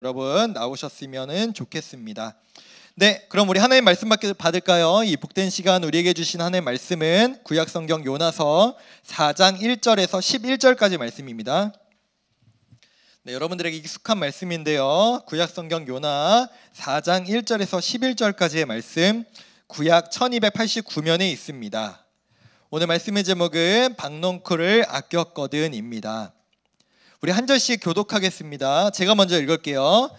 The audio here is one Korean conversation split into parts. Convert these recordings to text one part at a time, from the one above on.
여러분 나오셨으면 좋겠습니다. 네, 그럼 우리 하나님 말씀 받을까요? 이 복된 시간 우리에게 주신 하나님 말씀은 구약성경 요나서 4장 1절에서 11절까지 말씀입니다. 네, 여러분들에게 익숙한 말씀인데요. 구약성경 요나 4장 1절에서 11절까지의 말씀, 구약 1289면에 있습니다. 오늘 말씀의 제목은 박농쿨을 아꼈거든입니다. 우리 한 절씩 교독하겠습니다. 제가 먼저 읽을게요.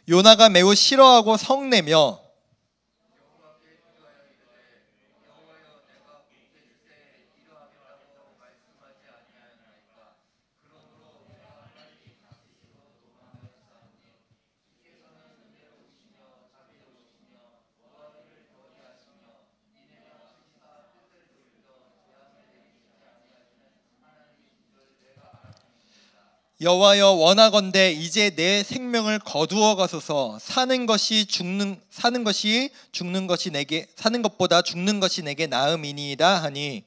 요나가 매우 싫어하고 성내며 여호와여 원하건대 이제 내 생명을 거두어 가소서. 사는 것보다 죽는 것이 내게 나음이니이다 하니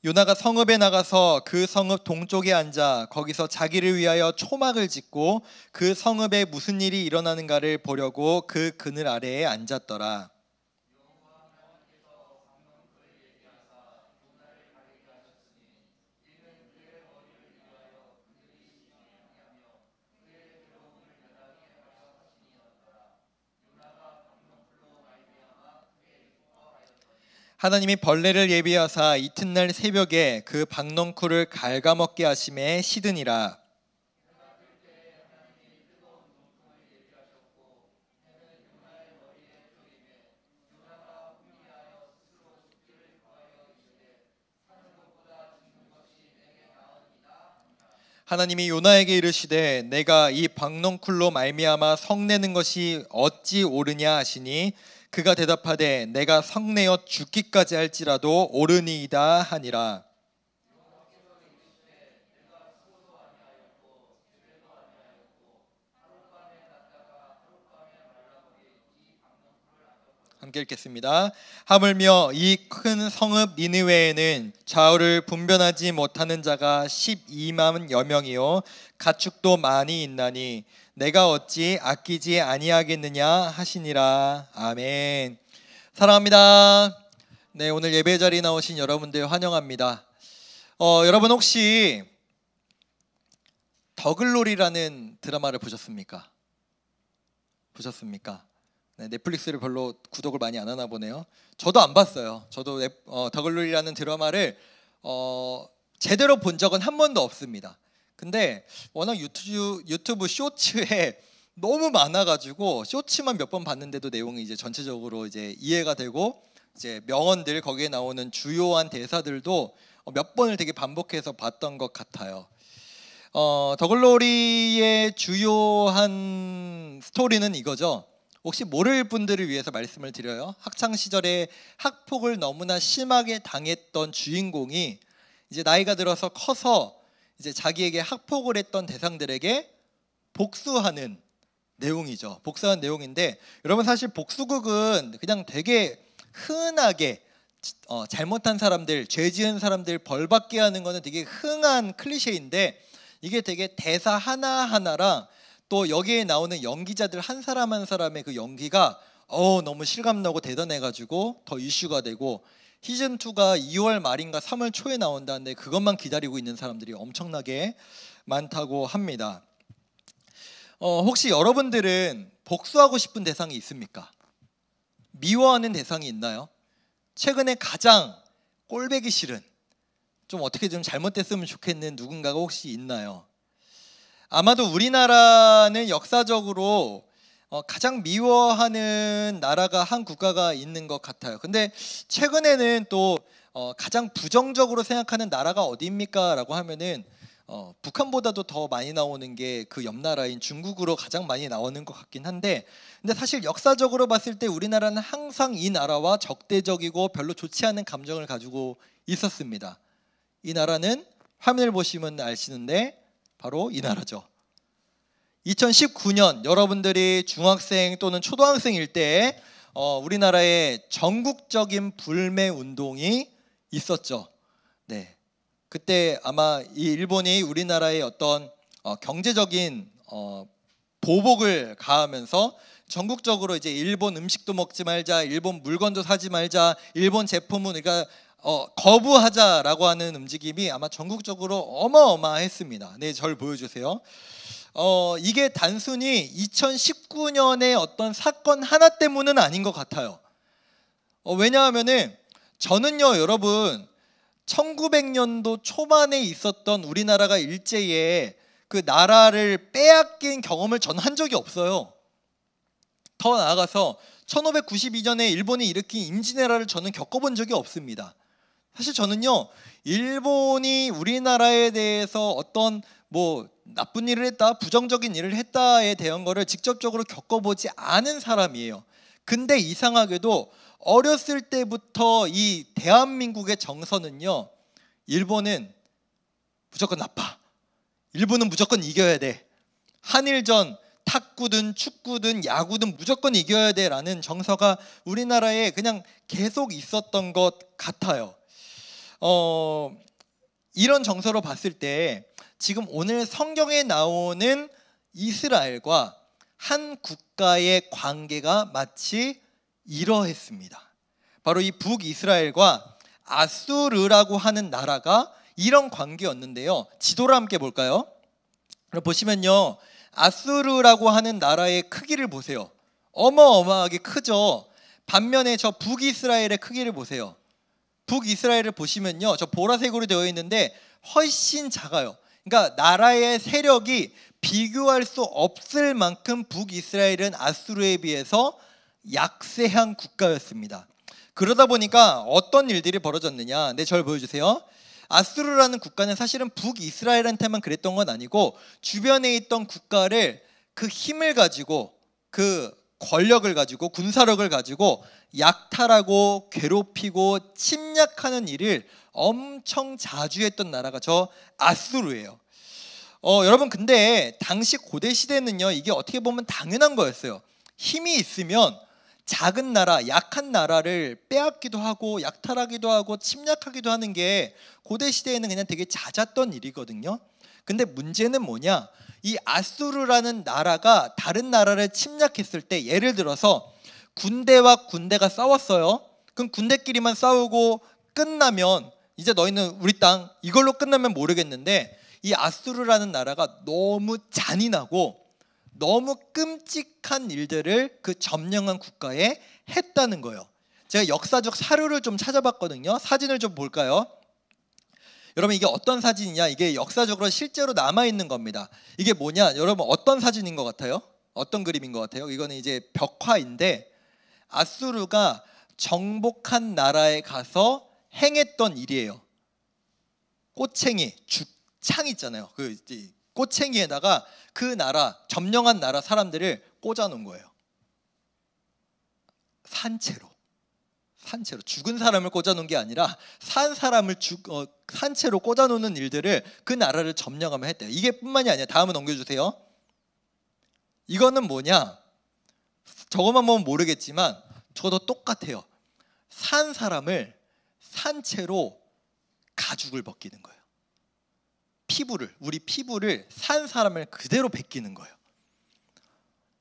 요나가 성읍에 나가서 그 성읍 동쪽에 앉아 거기서 자기를 위하여 초막을 짓고 그 성읍에 무슨 일이 일어나는가를 보려고 그 그늘 아래에 앉았더라. 하나님이 벌레를 예비하사 이튿날 새벽에 그 박농쿨을 갉아먹게 하심에 시드니라. 하나님이 요나에게 이르시되 내가 이 박농쿨로 말미암아 성내는 것이 어찌 옳으냐 하시니 그가 대답하되 내가 성내어 죽기까지 할지라도 옳으니이다 하니라. 함께 읽겠습니다. 하물며 이 큰 성읍 니느웨에는 좌우를 분별하지 못하는 자가 12만여 명이요 가축도 많이 있나니 내가 어찌 아끼지 아니하겠느냐 하시니라. 아멘. 사랑합니다. 네, 오늘 예배 자리에 나오신 여러분들 환영합니다. 여러분 혹시 더글로리라는 드라마를 보셨습니까? 네, 넷플릭스를 별로 구독을 많이 안 하나 보네요. 저도 안 봤어요. 저도 더글로리라는 드라마를 제대로 본 적은 한 번도 없습니다. 근데 워낙 유튜브 쇼츠에 너무 많아가지고 쇼츠만 몇 번 봤는데도 내용이 이제 전체적으로 이제 이해가 되고 이제 명언들 거기에 나오는 주요한 대사들도 몇 번을 되게 반복해서 봤던 것 같아요. 더글로리의 주요한 스토리는 이거죠. 혹시 모를 분들을 위해서 말씀을 드려요. 학창 시절에 학폭을 너무나 심하게 당했던 주인공이 이제 나이가 들어서 커서 이제 자기에게 학폭을 했던 대상들에게 복수하는 내용이죠. 복수하는 내용인데 여러분 사실 복수극은 그냥 되게 흔하게 잘못한 사람들, 죄 지은 사람들 벌 받게 하는 거는 되게 흔한 클리셰인데 이게 되게 대사 하나하나랑 또 여기에 나오는 연기자들 한 사람 한 사람의 그 연기가 너무 실감나고 대단해가지고 더 이슈가 되고 시즌2가 2월 말인가 3월 초에 나온다는데 그것만 기다리고 있는 사람들이 엄청나게 많다고 합니다. 혹시 여러분들은 복수하고 싶은 대상이 있습니까? 미워하는 대상이 있나요? 최근에 가장 꼴보기 싫은, 좀 어떻게 좀 잘못됐으면 좋겠는 누군가가 혹시 있나요? 아마도 우리나라는 역사적으로 가장 미워하는 나라가 한 국가가 있는 것 같아요. 근데 최근에는 또 가장 부정적으로 생각하는 나라가 어디입니까? 라고 하면은 북한보다도 더 많이 나오는 게 그 옆 나라인 중국으로 가장 많이 나오는 것 같긴 한데 근데 사실 역사적으로 봤을 때 우리나라는 항상 이 나라와 적대적이고 별로 좋지 않은 감정을 가지고 있었습니다. 이 나라는 화면을 보시면 아시는데 바로 이 나라죠. 2019년 여러분들이 중학생 또는 초등학생일 때 우리나라에 전국적인 불매 운동이 있었죠. 네, 그때 아마 이 일본이 우리나라의 어떤 경제적인 보복을 가하면서 전국적으로 이제 일본 음식도 먹지 말자, 일본 물건도 사지 말자, 일본 제품은 우리가 거부하자라고 하는 움직임이 아마 전국적으로 어마어마했습니다. 네, 절 보여주세요. 이게 단순히 2019년의 어떤 사건 하나 때문은 아닌 것 같아요. 왜냐하면은 저는요, 여러분 1900년도 초반에 있었던 우리나라가 일제에 그 나라를 빼앗긴 경험을 저는 한 적이 없어요. 더 나아가서 1592년에 일본이 일으킨 임진왜란을 저는 겪어본 적이 없습니다. 사실 저는요, 일본이 우리나라에 대해서 어떤 뭐 나쁜 일을 했다, 부정적인 일을 했다에 대한 거를 직접적으로 겪어보지 않은 사람이에요. 근데 이상하게도 어렸을 때부터 이 대한민국의 정서는요, 일본은 무조건 나빠, 일본은 무조건 이겨야 돼, 한일전 탁구든 축구든 야구든 무조건 이겨야 돼 라는 정서가 우리나라에 그냥 계속 있었던 것 같아요. 이런 정서로 봤을 때 지금 오늘 성경에 나오는 이스라엘과 한 국가의 관계가 마치 이러했습니다. 바로 이 북이스라엘과 아수르라고 하는 나라가 이런 관계였는데요. 지도를 함께 볼까요? 보시면요, 아수르라고 하는 나라의 크기를 보세요. 어마어마하게 크죠. 반면에 저 북이스라엘의 크기를 보세요. 북이스라엘을 보시면요, 저 보라색으로 되어 있는데 훨씬 작아요. 그러니까 나라의 세력이 비교할 수 없을 만큼 북이스라엘은 아수르에 비해서 약세한 국가였습니다. 그러다 보니까 어떤 일들이 벌어졌느냐, 네, 절 보여주세요. 아수르라는 국가는 사실은 북이스라엘한테만 그랬던 건 아니고 주변에 있던 국가를 그 힘을 가지고, 그 권력을 가지고, 군사력을 가지고 약탈하고 괴롭히고 침략하는 일을 엄청 자주 했던 나라가 저 아수르예요. 여러분, 근데 당시 고대 시대는요, 이게 어떻게 보면 당연한 거였어요. 힘이 있으면 작은 나라, 약한 나라를 빼앗기도 하고 약탈하기도 하고 침략하기도 하는 게 고대 시대에는 그냥 되게 잦았던 일이거든요. 근데 문제는 뭐냐, 이 아수르라는 나라가 다른 나라를 침략했을 때, 예를 들어서 군대와 군대가 싸웠어요. 그럼 군대끼리만 싸우고 끝나면 이제 너희는 우리 땅, 이걸로 끝나면 모르겠는데, 이 아수르라는 나라가 너무 잔인하고 너무 끔찍한 일들을 그 점령한 국가에 했다는 거예요. 제가 역사적 사료를 좀 찾아봤거든요. 사진을 좀 볼까요? 여러분, 이게 어떤 사진이냐, 이게 역사적으로 실제로 남아있는 겁니다. 이게 뭐냐, 여러분 어떤 사진인 것 같아요? 어떤 그림인 것 같아요? 이거는 이제 벽화인데 아수르가 정복한 나라에 가서 행했던 일이에요. 꼬챙이, 죽창 있잖아요. 그 꼬챙이에다가 그 나라, 점령한 나라 사람들을 꽂아놓은 거예요. 산채로 죽은 사람을 꽂아놓은 게 아니라 산 사람을 산채로 꽂아놓는 일들을 그 나라를 점령하면 했대요. 이게 뿐만이 아니라, 다음은 넘겨주세요. 이거는 뭐냐, 저것만 보면 모르겠지만 저도 똑같아요. 산 사람을 산채로 가죽을 벗기는 거예요. 우리 피부를 산 사람을 그대로 벗기는 거예요.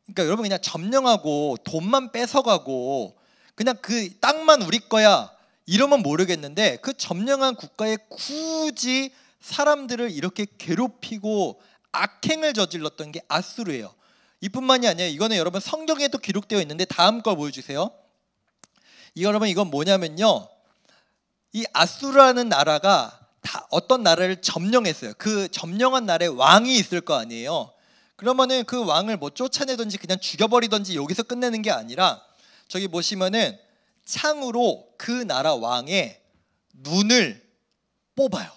그러니까 여러분, 그냥 점령하고 돈만 뺏어가고 그냥 그 땅만 우리 거야 이러면 모르겠는데, 그 점령한 국가에 굳이 사람들을 이렇게 괴롭히고 악행을 저질렀던 게 아수르예요. 이뿐만이 아니라 이거는 여러분 성경에도 기록되어 있는데, 다음 걸 보여주세요. 여러분, 이건 뭐냐면요, 이 아수르라는 나라가 어떤 나라를 점령했어요. 그 점령한 나라에 왕이 있을 거 아니에요. 그러면은 그 왕을 뭐 쫓아내든지 그냥 죽여버리든지 여기서 끝내는 게 아니라, 저기 보시면은 창으로 그 나라 왕의 눈을 뽑아요.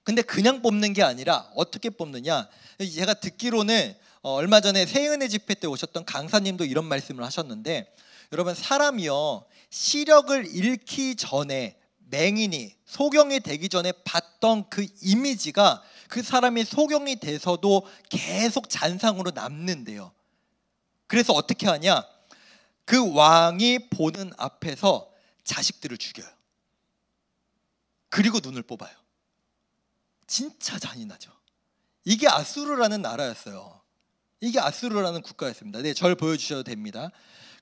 근데 그냥 뽑는 게 아니라 어떻게 뽑느냐, 제가 듣기로는 얼마 전에 새은혜 집회 때 오셨던 강사님도 이런 말씀을 하셨는데, 여러분, 사람이요, 시력을 잃기 전에, 맹인이 소경이 되기 전에 봤던 그 이미지가 그 사람이 소경이 돼서도 계속 잔상으로 남는데요. 그래서 어떻게 하냐, 그 왕이 보는 앞에서 자식들을 죽여요. 그리고 눈을 뽑아요. 진짜 잔인하죠. 이게 아수르라는 나라였어요. 이게 아수르라는 국가였습니다. 네, 절 보여주셔도 됩니다.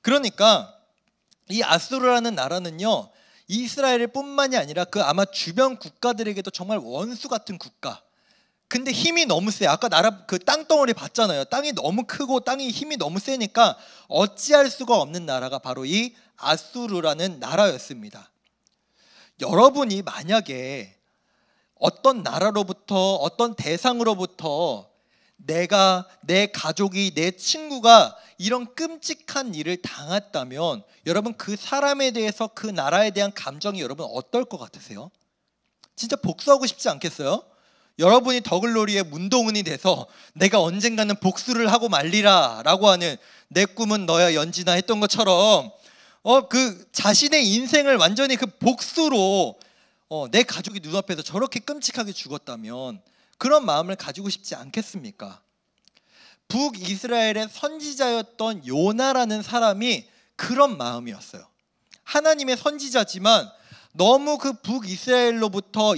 그러니까 이 아수르라는 나라는요, 이스라엘 뿐만이 아니라 그 아마 주변 국가들에게도 정말 원수 같은 국가. 근데 힘이 너무 세. 아까 나라 그 땅덩어리 봤잖아요. 땅이 너무 크고 땅이 힘이 너무 세니까 어찌할 수가 없는 나라가 바로 이 아수르라는 나라였습니다. 여러분이 만약에 어떤 나라로부터, 어떤 대상으로부터 내가, 내 가족이, 내 친구가 이런 끔찍한 일을 당했다면 여러분, 그 사람에 대해서, 그 나라에 대한 감정이 여러분 어떨 것 같으세요? 진짜 복수하고 싶지 않겠어요? 여러분이 더글로리의 문동은이 돼서 내가 언젠가는 복수를 하고 말리라 라고 하는 내 꿈은 너야 연진아 했던 것처럼 그 자신의 인생을 완전히 그 복수로 내 가족이 눈앞에서 저렇게 끔찍하게 죽었다면 그런 마음을 가지고 싶지 않겠습니까? 북이스라엘의 선지자였던 요나라는 사람이 그런 마음이었어요. 하나님의 선지자지만 너무 그 북이스라엘로부터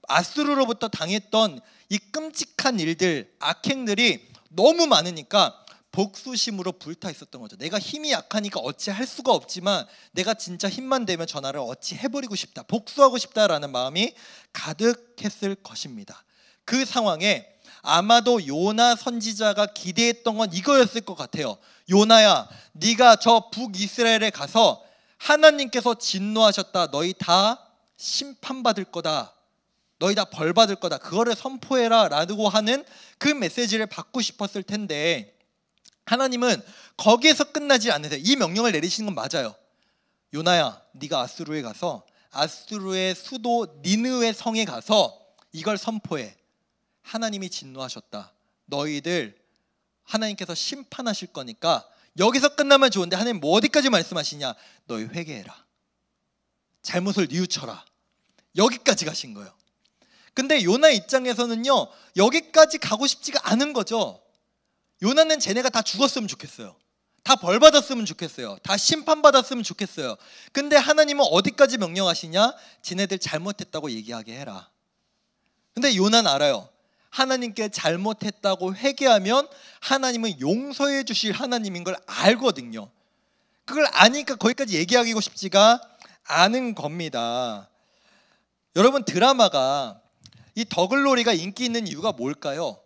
아수르로부터 당했던 이 끔찍한 일들, 악행들이 너무 많으니까 복수심으로 불타 있었던 거죠. 내가 힘이 약하니까 어찌 할 수가 없지만 내가 진짜 힘만 되면 저 나라를 어찌 해버리고 싶다, 복수하고 싶다라는 마음이 가득했을 것입니다. 그 상황에 아마도 요나 선지자가 기대했던 건 이거였을 것 같아요. 요나야, 네가 저 북이스라엘에 가서 하나님께서 진노하셨다, 너희 다 심판받을 거다, 너희 다 벌받을 거다, 그거를 선포해라 라고 하는 그 메시지를 받고 싶었을 텐데 하나님은 거기에서 끝나지 않으세요. 이 명령을 내리시는 건 맞아요. 요나야, 네가 아수르에 가서 아수르의 수도 니느웨 성에 가서 이걸 선포해. 하나님이 진노하셨다, 너희들 하나님께서 심판하실 거니까. 여기서 끝나면 좋은데 하나님 뭐 어디까지 말씀하시냐, 너희 회개해라, 잘못을 뉘우쳐라, 여기까지 가신 거예요. 근데 요나 입장에서는요, 여기까지 가고 싶지가 않은 거죠. 요나는 쟤네가 다 죽었으면 좋겠어요. 다 벌받았으면 좋겠어요. 다 심판받았으면 좋겠어요. 근데 하나님은 어디까지 명령하시냐, 쟤네들 잘못했다고 얘기하게 해라. 근데 요나는 알아요. 하나님께 잘못했다고 회개하면 하나님은 용서해 주실 하나님인 걸 알거든요. 그걸 아니까 거기까지 얘기하기고 싶지가 않은 겁니다. 여러분, 드라마가 이 더글로리가 인기 있는 이유가 뭘까요?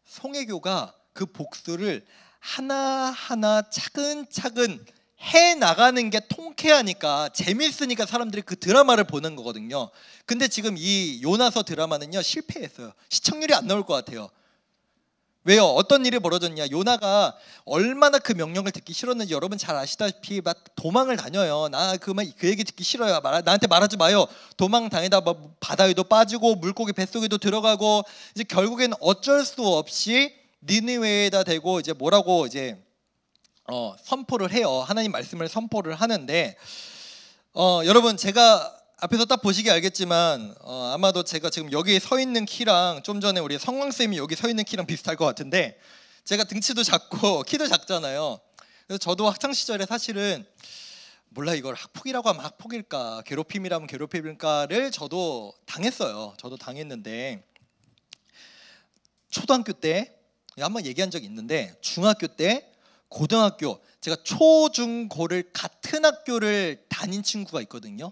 송혜교가 그 복수를 하나하나 차근차근 해나가는 게 통쾌하니까, 재밌으니까 사람들이 그 드라마를 보는 거거든요. 근데 지금 이 요나서 드라마는요, 실패했어요. 시청률이 안 나올 것 같아요. 왜요? 어떤 일이 벌어졌냐, 요나가 얼마나 그 명령을 듣기 싫었는지 여러분 잘 아시다시피 막 도망을 다녀요. 나 그 얘기 듣기 싫어요. 나한테 말하지 마요. 도망 다니다 바다에도 빠지고 물고기 뱃속에도 들어가고 이제 결국엔 어쩔 수 없이 니느웨에다 대고 이제 뭐라고 이제 선포를 해요. 하나님 말씀을 선포를 하는데 여러분, 제가 앞에서 딱 보시기 알겠지만 아마도 제가 지금 여기 서 있는 키랑 좀 전에 우리 성광쌤이 여기 서 있는 키랑 비슷할 것 같은데, 제가 등치도 작고 키도 작잖아요. 그래서 저도 학창시절에 사실은 몰라, 이걸 학폭이라고 하면 학폭일까, 괴롭힘이라면 괴롭힘일까를 저도 당했어요. 저도 당했는데, 초등학교 때 한번 얘기한 적이 있는데, 중학교 때, 고등학교, 제가 초, 중, 고를 같은 학교를 다닌 친구가 있거든요.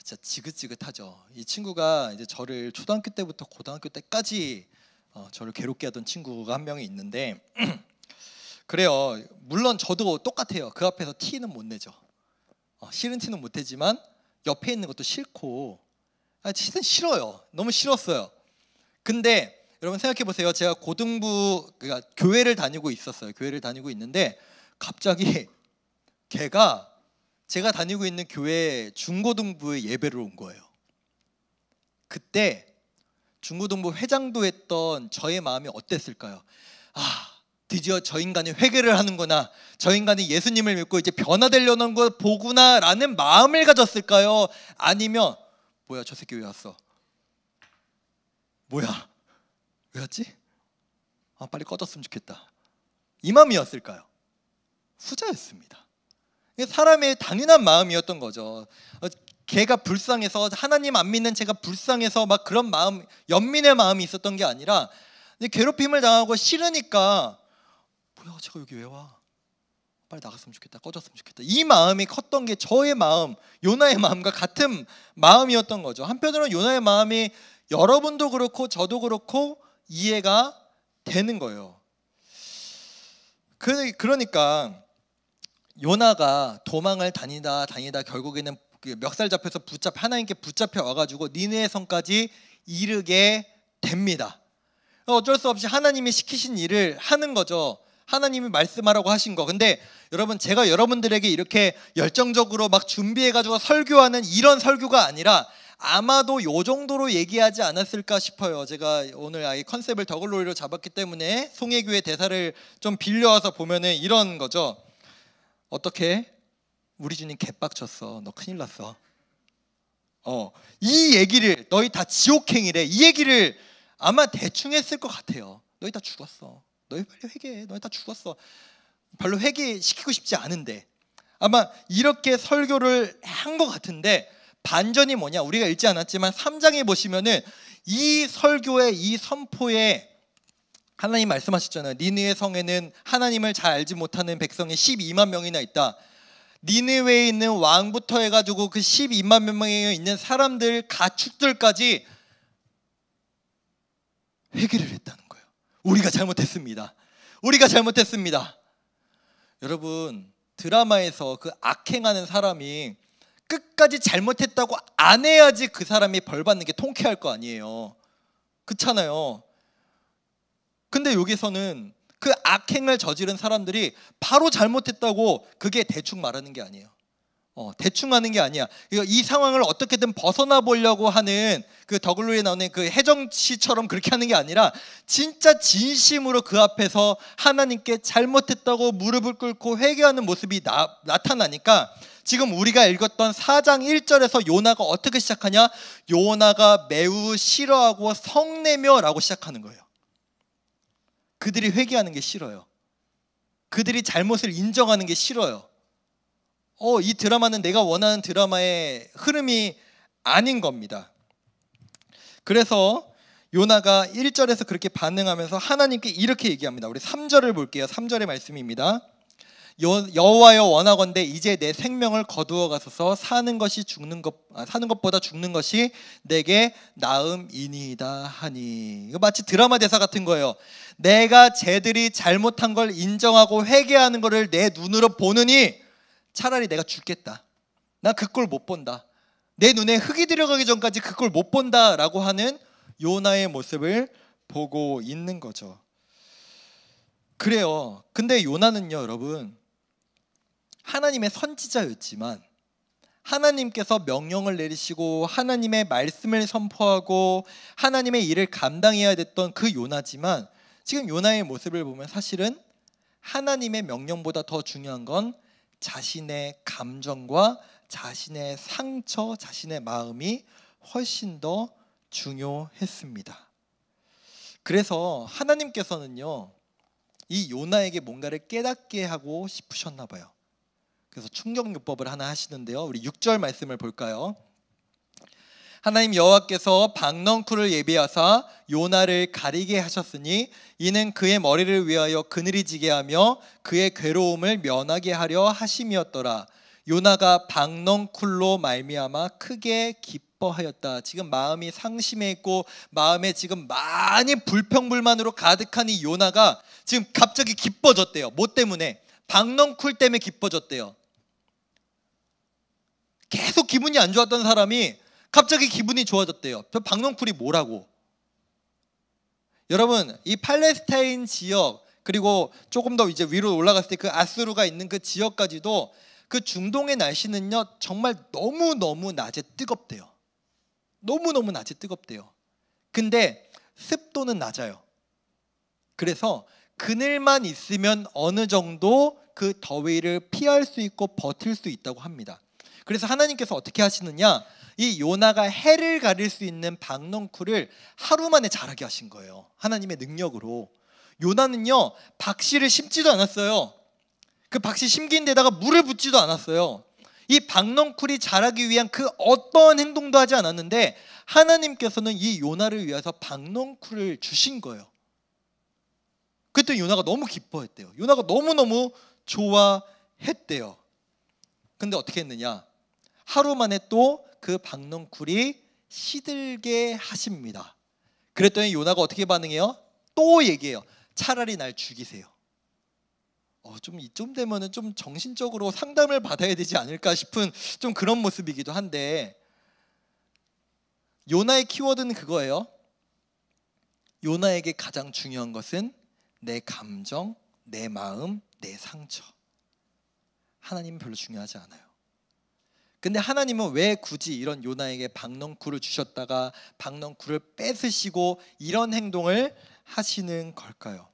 진짜 지긋지긋하죠. 이 친구가 이제 저를 초등학교 때부터 고등학교 때까지 저를 괴롭게 하던 친구가 한 명이 있는데 그래요. 물론 저도 똑같아요. 그 앞에서 티는 못 내죠. 싫은 티는 못 내지만 옆에 있는 것도 싫고, 티는 싫어요. 너무 싫었어요. 근데 여러분 생각해 보세요. 제가 고등부, 그러니까 교회를 다니고 있었어요. 교회를 다니고 있는데 갑자기 걔가 제가 다니고 있는 교회 중고등부에 예배를 온 거예요. 그때 중고등부 회장도 했던 저의 마음이 어땠을까요? 드디어 저 인간이 회개를 하는구나, 저 인간이 예수님을 믿고 이제 변화되려는 걸 보구나 라는 마음을 가졌을까요? 아니면 뭐야, 저 새끼 왜 왔어? 뭐야, 왜 왔지? 빨리 꺼졌으면 좋겠다, 이 마음이었을까요? 후자였습니다. 사람의 당연한 마음이었던 거죠. 걔가 불쌍해서, 하나님 안 믿는 제가 불쌍해서 막 그런 마음, 연민의 마음이 있었던 게 아니라 괴롭힘을 당하고 싫으니까 뭐야 제가 여기 왜 와? 빨리 나갔으면 좋겠다, 꺼졌으면 좋겠다, 이 마음이 컸던 게 저의 마음, 요나의 마음과 같은 마음이었던 거죠. 한편으로는 요나의 마음이 여러분도 그렇고 저도 그렇고 이해가 되는 거예요. 그러니까 요나가 도망을 다니다 결국에는 멱살 잡혀서 하나님께 붙잡혀 와가지고 니느웨 성까지 이르게 됩니다. 어쩔 수 없이 하나님이 시키신 일을 하는 거죠. 하나님이 말씀하라고 하신 거. 근데 여러분, 제가 여러분들에게 이렇게 열정적으로 막 준비해가지고 설교하는 이런 설교가 아니라 아마도 요 정도로 얘기하지 않았을까 싶어요. 제가 오늘 아예 컨셉을 더글로리로 잡았기 때문에 송혜교의 대사를 좀 빌려와서 보면은 이런 거죠. 어떻게? 우리 주님 개빡쳤어. 너 큰일 났어. 이 얘기를, 너희 다 지옥행이래, 이 얘기를 아마 대충 했을 것 같아요. 너희 다 죽었어. 너희 빨리 회개해. 너희 다 죽었어. 별로 회개시키고 싶지 않은데 아마 이렇게 설교를 한 것 같은데, 반전이 뭐냐? 우리가 읽지 않았지만 3장에 보시면은 이 설교의 이 선포에 하나님 말씀하셨잖아요. 니느웨 성에는 하나님을 잘 알지 못하는 백성이 12만 명이나 있다. 니느웨에 있는 왕부터 해가지고 그 12만 명에 있는 사람들, 가축들까지 회개를 했다는 거예요. 우리가 잘못했습니다. 우리가 잘못했습니다. 여러분, 드라마에서 그 악행하는 사람이 끝까지 잘못했다고 안 해야지 그 사람이 벌 받는 게 통쾌할 거 아니에요. 그렇잖아요. 근데 여기서는 그 악행을 저지른 사람들이 바로 잘못했다고, 그게 대충 말하는 게 아니에요. 대충 하는 게 아니야. 이 상황을 어떻게든 벗어나 보려고 하는 그 더글로리에 나오는 그 혜정 씨처럼 그렇게 하는 게 아니라 진짜 진심으로 그 앞에서 하나님께 잘못했다고 무릎을 꿇고 회개하는 모습이 나타나니까, 지금 우리가 읽었던 4장 1절에서 요나가 어떻게 시작하냐? 요나가 매우 싫어하고 성내며 라고 시작하는 거예요. 그들이 회개하는 게 싫어요. 그들이 잘못을 인정하는 게 싫어요. 이 드라마는 내가 원하는 드라마의 흐름이 아닌 겁니다. 그래서 요나가 1절에서 그렇게 반응하면서 하나님께 이렇게 얘기합니다. 우리 3절을 볼게요. 3절의 말씀입니다. 여호와여, 원하건대 이제 내 생명을 거두어 가소서. 사는 것보다 죽는 것이 내게 나음이니이다 하니. 이거 마치 드라마 대사 같은 거예요. 내가 쟤들이 잘못한 걸 인정하고 회개하는 거를 내 눈으로 보느니 차라리 내가 죽겠다. 나 그 꼴 못 본다. 내 눈에 흙이 들어가기 전까지 그 꼴 못 본다라고 하는 요나의 모습을 보고 있는 거죠. 그래요. 근데 요나는요, 여러분, 하나님의 선지자였지만, 하나님께서 명령을 내리시고 하나님의 말씀을 선포하고 하나님의 일을 감당해야 됐던 그 요나지만, 지금 요나의 모습을 보면 사실은 하나님의 명령보다 더 중요한 건 자신의 감정과 자신의 상처, 자신의 마음이 훨씬 더 중요했습니다. 그래서 하나님께서는요, 이 요나에게 뭔가를 깨닫게 하고 싶으셨나 봐요. 그래서 충격요법을 하나 하시는데요. 우리 6절 말씀을 볼까요? 하나님 여호와께서 박넝쿨을 예비하사 요나를 가리게 하셨으니 이는 그의 머리를 위하여 그늘이 지게 하며 그의 괴로움을 면하게 하려 하심이었더라. 요나가 박넝쿨로 말미암아 크게 기뻐하였다. 지금 마음이 상심해 있고 마음에 지금 많이 불평불만으로 가득한 이 요나가 지금 갑자기 기뻐졌대요. 뭐 때문에? 박넝쿨 때문에 기뻐졌대요. 계속 기분이 안 좋았던 사람이 갑자기 기분이 좋아졌대요. 박넝쿨이 뭐라고? 여러분, 이 팔레스타인 지역, 그리고 조금 더 이제 위로 올라갔을 때 그 아수르가 있는 그 지역까지도 그 중동의 날씨는요, 정말 너무너무 낮에 뜨겁대요. 너무너무 낮에 뜨겁대요. 근데 습도는 낮아요. 그래서 그늘만 있으면 어느 정도 그 더위를 피할 수 있고 버틸 수 있다고 합니다. 그래서 하나님께서 어떻게 하시느냐, 이 요나가 해를 가릴 수 있는 박넝쿨을 하루 만에 자라게 하신 거예요. 하나님의 능력으로. 요나는요, 박씨를 심지도 않았어요. 그 박씨 심긴 데다가 물을 붓지도 않았어요. 이 박넝쿨이 자라기 위한 그 어떤 행동도 하지 않았는데 하나님께서는 이 요나를 위해서 박넝쿨을 주신 거예요. 그때 요나가 너무 기뻐했대요. 요나가 너무너무 좋아했대요. 근데 어떻게 했느냐? 하루 만에 또 그 박넝쿨이 시들게 하십니다. 그랬더니 요나가 어떻게 반응해요? 또 얘기해요. 차라리 날 죽이세요. 좀 이쯤 되면은 좀 정신적으로 상담을 받아야 되지 않을까 싶은 좀 그런 모습이기도 한데, 요나의 키워드는 그거예요. 요나에게 가장 중요한 것은 내 감정, 내 마음, 내 상처. 하나님은 별로 중요하지 않아요. 근데 하나님은 왜 굳이 이런 요나에게 박넝쿨을 주셨다가 박넝쿨을 뺏으시고 이런 행동을 하시는 걸까요?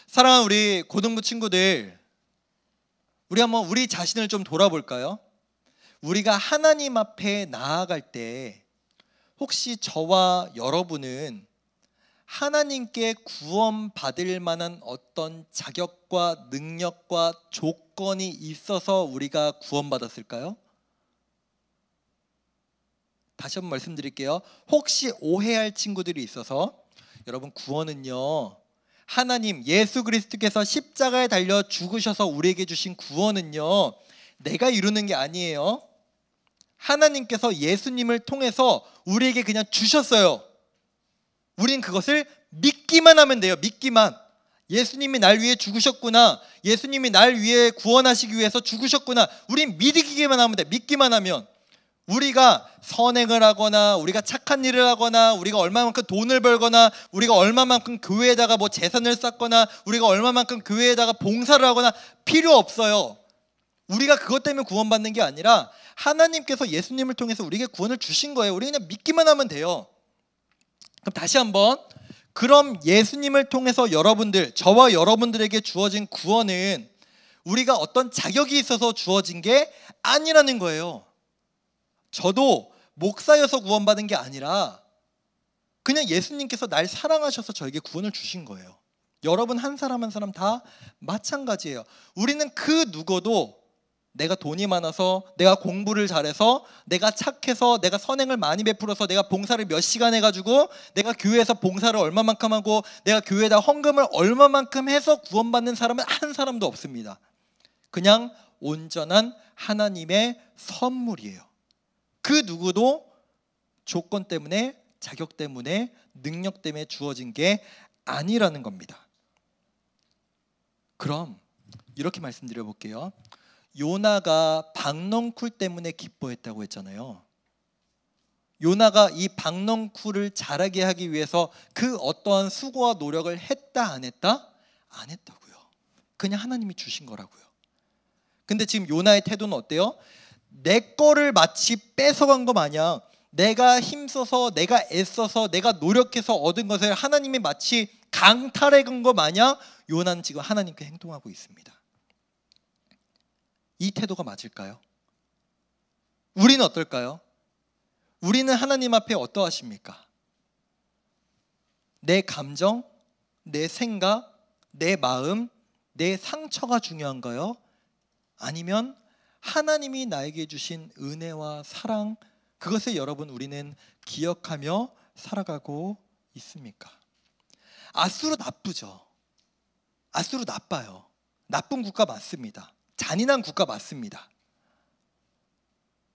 사랑하는 우리 고등부 친구들, 우리 한번 우리 자신을 좀 돌아볼까요? 우리가 하나님 앞에 나아갈 때 혹시 저와 여러분은 하나님께 구원받을 만한 어떤 자격과 능력과 조건이 있어서 우리가 구원받았을까요? 다시 한번 말씀드릴게요. 혹시 오해할 친구들이 있어서, 여러분, 구원은요, 하나님 예수 그리스도께서 십자가에 달려 죽으셔서 우리에게 주신 구원은요, 내가 이루는 게 아니에요. 하나님께서 예수님을 통해서 우리에게 그냥 주셨어요. 우린 그것을 믿기만 하면 돼요. 믿기만. 예수님이 날 위해 죽으셨구나, 예수님이 날 위해 구원하시기 위해서 죽으셨구나, 우린 믿기기만 하면 돼. 믿기만 하면. 우리가 선행을 하거나 우리가 착한 일을 하거나 우리가 얼마만큼 돈을 벌거나 우리가 얼마만큼 교회에다가 뭐 재산을 쌓거나 우리가 얼마만큼 교회에다가 봉사를 하거나 필요 없어요. 우리가 그것 때문에 구원받는 게 아니라 하나님께서 예수님을 통해서 우리에게 구원을 주신 거예요. 우리 그냥 믿기만 하면 돼요. 그럼 다시 한번, 그럼 예수님을 통해서 여러분들, 저와 여러분들에게 주어진 구원은 우리가 어떤 자격이 있어서 주어진 게 아니라는 거예요. 저도 목사여서 구원받은 게 아니라 그냥 예수님께서 날 사랑하셔서 저에게 구원을 주신 거예요. 여러분 한 사람 한 사람 다 마찬가지예요. 우리는 그 누구도 내가 돈이 많아서, 내가 공부를 잘해서, 내가 착해서, 내가 선행을 많이 베풀어서, 내가 봉사를 몇 시간 해가지고, 내가 교회에서 봉사를 얼마만큼 하고, 내가 교회에다 헌금을 얼마만큼 해서 구원받는 사람은 한 사람도 없습니다. 그냥 온전한 하나님의 선물이에요. 그 누구도 조건 때문에, 자격 때문에, 능력 때문에 주어진 게 아니라는 겁니다. 그럼 이렇게 말씀드려 볼게요. 요나가 박넝쿨 때문에 기뻐했다고 했잖아요. 요나가 이 박넝쿨을 자라게 하기 위해서 그 어떠한 수고와 노력을 했다 안 했다? 안 했다고요. 그냥 하나님이 주신 거라고요. 근데 지금 요나의 태도는 어때요? 내 거를 마치 뺏어간 거 마냥, 내가 힘써서, 내가 애써서, 내가 노력해서 얻은 것을 하나님이 마치 강탈해 간 거 마냥 요나는 지금 하나님께 행동하고 있습니다. 이 태도가 맞을까요? 우리는 어떨까요? 우리는 하나님 앞에 어떠하십니까? 내 감정, 내 생각, 내 마음, 내 상처가 중요한가요? 아니면 하나님이 나에게 주신 은혜와 사랑, 그것을 여러분 우리는 기억하며 살아가고 있습니까? 아수르 나쁘죠. 아수르 나빠요. 나쁜 국가 맞습니다. 잔인한 국가 맞습니다.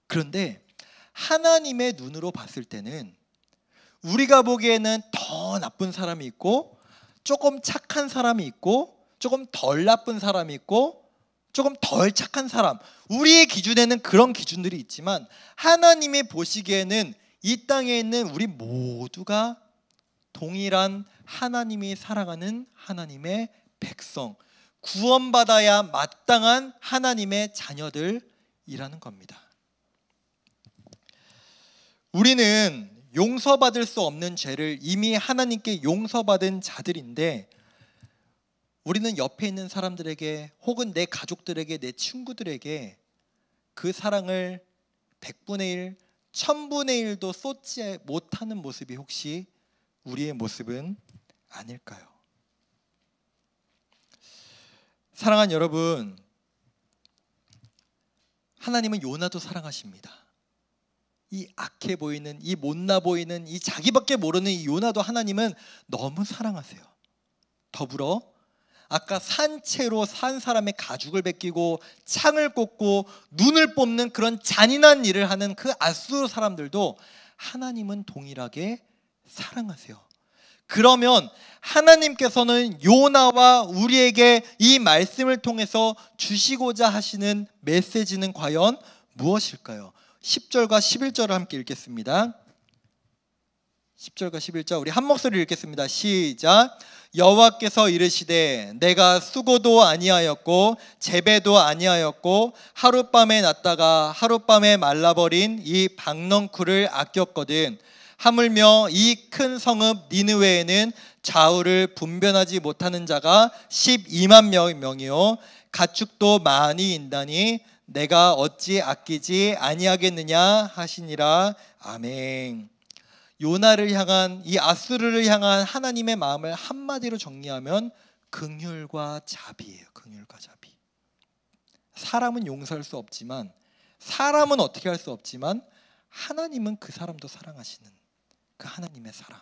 그런데 하나님의 눈으로 봤을 때는 우리가 보기에는 더 나쁜 사람이 있고, 조금 착한 사람이 있고, 조금 덜 나쁜 사람이 있고, 조금 덜 착한 사람, 우리의 기준에는 그런 기준들이 있지만 하나님이 보시기에는 이 땅에 있는 우리 모두가 동일한 하나님이 사랑하는 하나님의 백성, 구원받아야 마땅한 하나님의 자녀들이라는 겁니다. 우리는 용서받을 수 없는 죄를 이미 하나님께 용서받은 자들인데, 우리는 옆에 있는 사람들에게 혹은 내 가족들에게, 내 친구들에게 그 사랑을 100분의 1, 1000분의 1도 쏟지 못하는 모습이 혹시 우리의 모습은 아닐까요? 사랑하는 여러분, 하나님은 요나도 사랑하십니다. 이 악해 보이는, 이 못나 보이는, 이 자기밖에 모르는 이 요나도 하나님은 너무 사랑하세요. 더불어 아까 산채로 산 사람의 가죽을 벗기고 창을 꽂고 눈을 뽑는 그런 잔인한 일을 하는 그 아수르 사람들도 하나님은 동일하게 사랑하세요. 그러면 하나님께서는 요나와 우리에게 이 말씀을 통해서 주시고자 하시는 메시지는 과연 무엇일까요? 10절과 11절을 함께 읽겠습니다. 10절과 11절 우리 한 목소리 읽겠습니다. 시작. 여호와께서 이르시되 내가 수고도 아니하였고 재배도 아니하였고 하룻밤에 났다가 하룻밤에 말라버린 이 박넝쿨을 아꼈거든. 하물며 이 큰 성읍 니느웨에는 좌우를 분변하지 못하는 자가 12만 명이요 가축도 많이 인다니 내가 어찌 아끼지 아니하겠느냐 하시니라. 아멘. 요나를 향한, 이 아수르를 향한 하나님의 마음을 한마디로 정리하면 긍휼과 자비예요. 긍휼과 자비. 사람은 용서할 수 없지만, 사람은 어떻게 할 수 없지만 하나님은 그 사람도 사랑하시는 그 하나님의 사랑.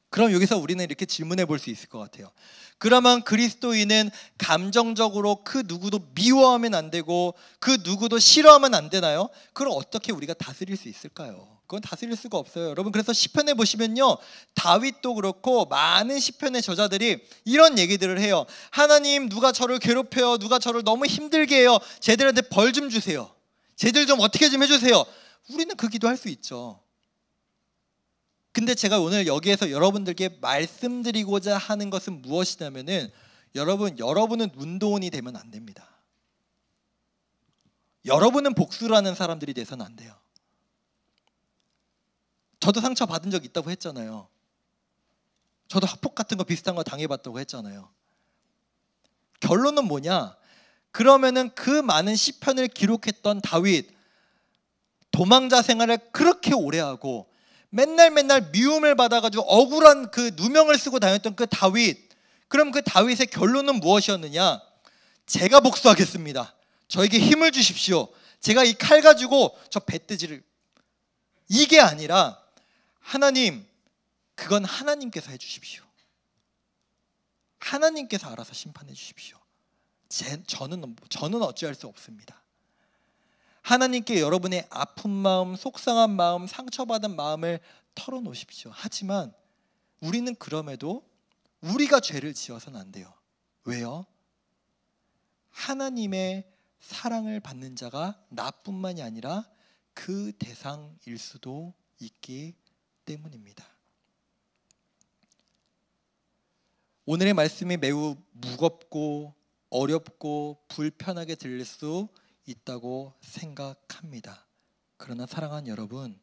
그럼 여기서 우리는 이렇게 질문해 볼 수 있을 것 같아요. 그러면 그리스도인은 감정적으로 그 누구도 미워하면 안 되고 그 누구도 싫어하면 안 되나요? 그걸 어떻게 우리가 다스릴 수 있을까요? 그건 다스릴 수가 없어요. 여러분, 그래서 시편에 보시면요, 다윗도 그렇고 많은 시편의 저자들이 이런 얘기들을 해요. 하나님, 누가 저를 괴롭혀요, 누가 저를 너무 힘들게 해요, 쟤들한테 벌 좀 주세요, 쟤들 좀 어떻게 좀 해주세요. 우리는 그 기도할 수 있죠. 근데 제가 오늘 여기에서 여러분들께 말씀드리고자 하는 것은 무엇이냐면은, 여러분은 운동원이 되면 안 됩니다. 여러분은 복수를 하는 사람들이 돼서는 안 돼요. 저도 상처 받은 적 있다고 했잖아요. 저도 학폭 같은 거 비슷한 거 당해봤다고 했잖아요. 결론은 뭐냐? 그러면은 그 많은 시편을 기록했던 다윗, 도망자 생활을 그렇게 오래 하고 맨날 미움을 받아가지고 억울한 그 누명을 쓰고 다녔던 그 다윗, 그럼 그 다윗의 결론은 무엇이었느냐? 제가 복수하겠습니다. 저에게 힘을 주십시오. 제가 이 칼 가지고 저 뱃돼지를, 이게 아니라 하나님, 그건 하나님께서 해주십시오. 하나님께서 알아서 심판해 주십시오. 저는 어찌할 수 없습니다. 하나님께 여러분의 아픈 마음, 속상한 마음, 상처받은 마음을 털어놓으십시오. 하지만 우리는 그럼에도 우리가 죄를 지어서는 안 돼요. 왜요? 하나님의 사랑을 받는 자가 나뿐만이 아니라 그 대상일 수도 있기 때문입니다. 오늘의 말씀이 매우 무겁고 어렵고 불편하게 들릴 수 있다고 생각합니다. 그러나 사랑하는 여러분,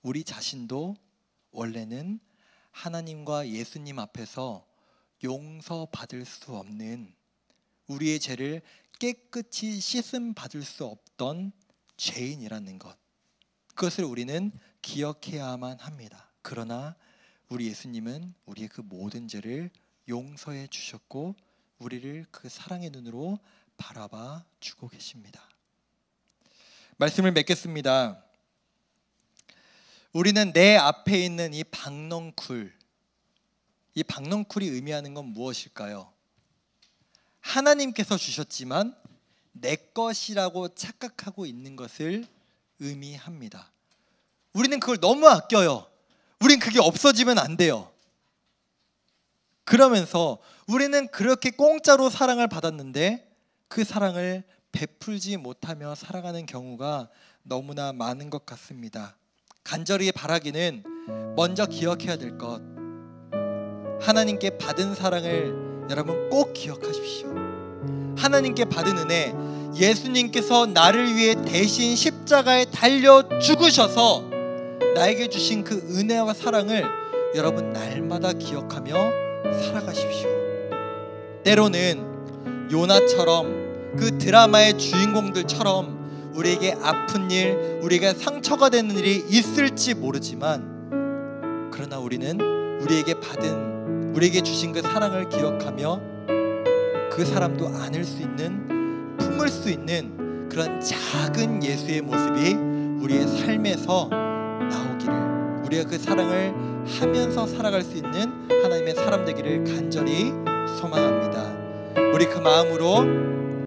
우리 자신도 원래는 하나님과 예수님 앞에서 용서받을 수 없는, 우리의 죄를 깨끗이 씻음 받을 수 없던 죄인이라는 것, 그것을 우리는 기억해야만 합니다. 그러나 우리 예수님은 우리의 그 모든 죄를 용서해 주셨고 우리를 그 사랑의 눈으로 바라봐 주고 계십니다. 말씀을 맺겠습니다. 우리는 내 앞에 있는 이 박넝쿨, 이 박넝쿨이 의미하는 건 무엇일까요? 하나님께서 주셨지만 내 것이라고 착각하고 있는 것을 의미합니다. 우리는 그걸 너무 아껴요. 우린 그게 없어지면 안 돼요. 그러면서 우리는 그렇게 공짜로 사랑을 받았는데 그 사랑을 베풀지 못하며 살아가는 경우가 너무나 많은 것 같습니다. 간절히 바라기는 먼저 기억해야 될 것, 하나님께 받은 사랑을 여러분 꼭 기억하십시오. 하나님께 받은 은혜, 예수님께서 나를 위해 대신 십자가에 달려 죽으셔서 나에게 주신 그 은혜와 사랑을 여러분 날마다 기억하며 살아가십시오. 때로는 요나처럼, 그 드라마의 주인공들처럼 우리에게 아픈 일, 우리에게 상처가 되는 일이 있을지 모르지만, 그러나 우리는 우리에게 주신 그 사랑을 기억하며 그 사람도 안을 수 있는, 품을 수 있는 그런 작은 예수의 모습이 우리의 삶에서 나오기를, 우리가 그 사랑을 하면서 살아갈 수 있는 하나님의 사람 되기를 간절히 소망합니다. 우리 그 마음으로